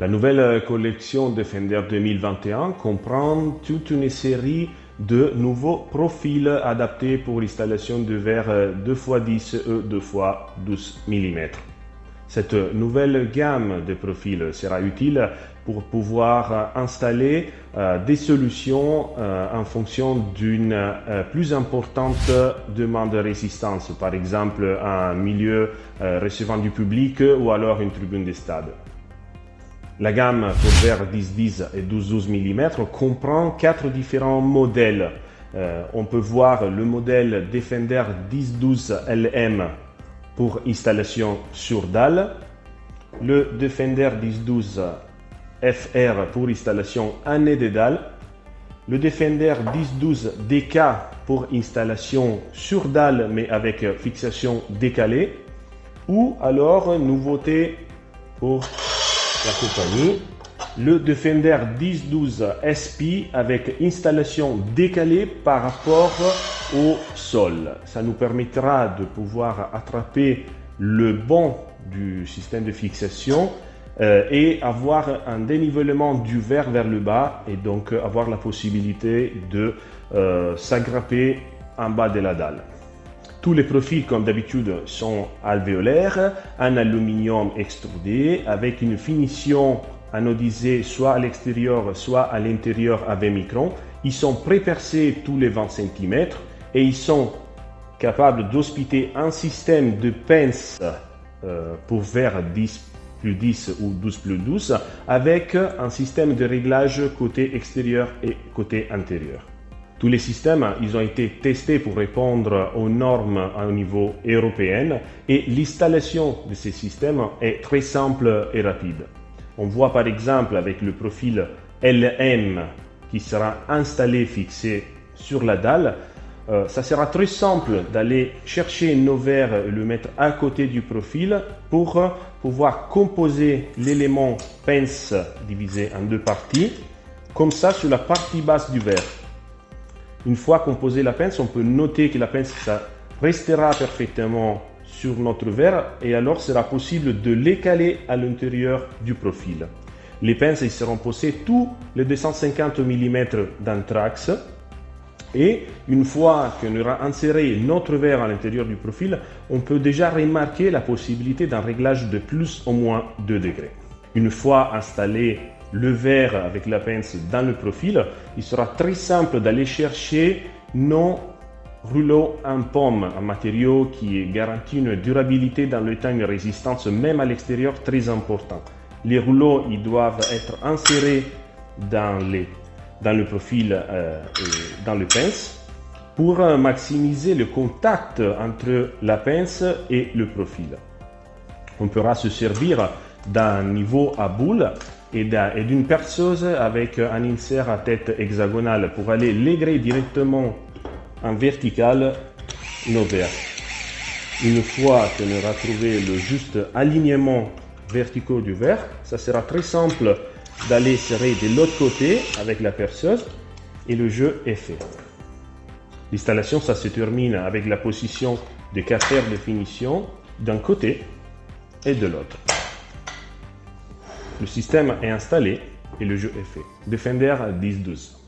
La nouvelle collection Defender 2021 comprend toute une série de nouveaux profils adaptés pour l'installation de verres 2x10 et 2x12 mm. Cette nouvelle gamme de profils sera utile pour pouvoir installer des solutions en fonction d'une plus importante demande de résistance, par exemple un milieu recevant du public ou alors une tribune de stade. La gamme pour verres 10-10 et 12-12 mm comprend 4 différents modèles. On peut voir le modèle Defender 10-12 LM pour installation sur dalle, le Defender 10-12 FR pour installation en nez de dalle, le Defender 10-12 DK pour installation sur dalle mais avec fixation décalée, ou alors nouveauté pour la compagnie, le Defender 10-12 SP avec installation décalée par rapport au sol. Ça nous permettra de pouvoir attraper le banc du système de fixation et avoir un dénivellement du verre vers le bas et donc avoir la possibilité de s'agrapper en bas de la dalle. Tous les profils, comme d'habitude, sont alvéolaires, en aluminium extrudé, avec une finition anodisée soit à l'extérieur, soit à l'intérieur à 20 microns. Ils sont pré-percés tous les 20 cm et ils sont capables d'hospiter un système de pince pour verre 10+10 ou 12+12 avec un système de réglage côté extérieur et côté intérieur. Tous les systèmes, ils ont été testés pour répondre aux normes au niveau européen et l'installation de ces systèmes est très simple et rapide. On voit par exemple avec le profil LM qui sera installé fixé sur la dalle, ça sera très simple d'aller chercher nos verres et le mettre à côté du profil pour pouvoir composer l'élément pince divisé en deux parties, comme ça sur la partie basse du verre. Une fois qu'on posé la pince, on peut noter que la pince ça restera parfaitement sur notre verre et alors sera possible de les caler à l'intérieur du profil. Les pinces ils seront posées tous les 250 mm d'anthrax et une fois qu'on aura inséré notre verre à l'intérieur du profil, on peut déjà remarquer la possibilité d'un réglage de plus ou moins 2 degrés. Une fois installé le verre avec la pince dans le profil, il sera très simple d'aller chercher nos rouleaux en pomme, un matériau qui garantit une durabilité dans le temps, une résistance même à l'extérieur très important. Les rouleaux ils doivent être insérés dans le profil et dans le pince pour maximiser le contact entre la pince et le profil. On pourra se servir d'un niveau à boule et d'une perceuse avec un insert à tête hexagonale pour aller légrer directement en vertical nos verres. Une fois qu'on aura trouvé le juste alignement vertical du verre, ça sera très simple d'aller serrer de l'autre côté avec la perceuse et le jeu est fait. L'installation, ça se termine avec la position de cafetière de finition d'un côté et de l'autre. Le système est installé et le jeu est fait. Defender 10-12.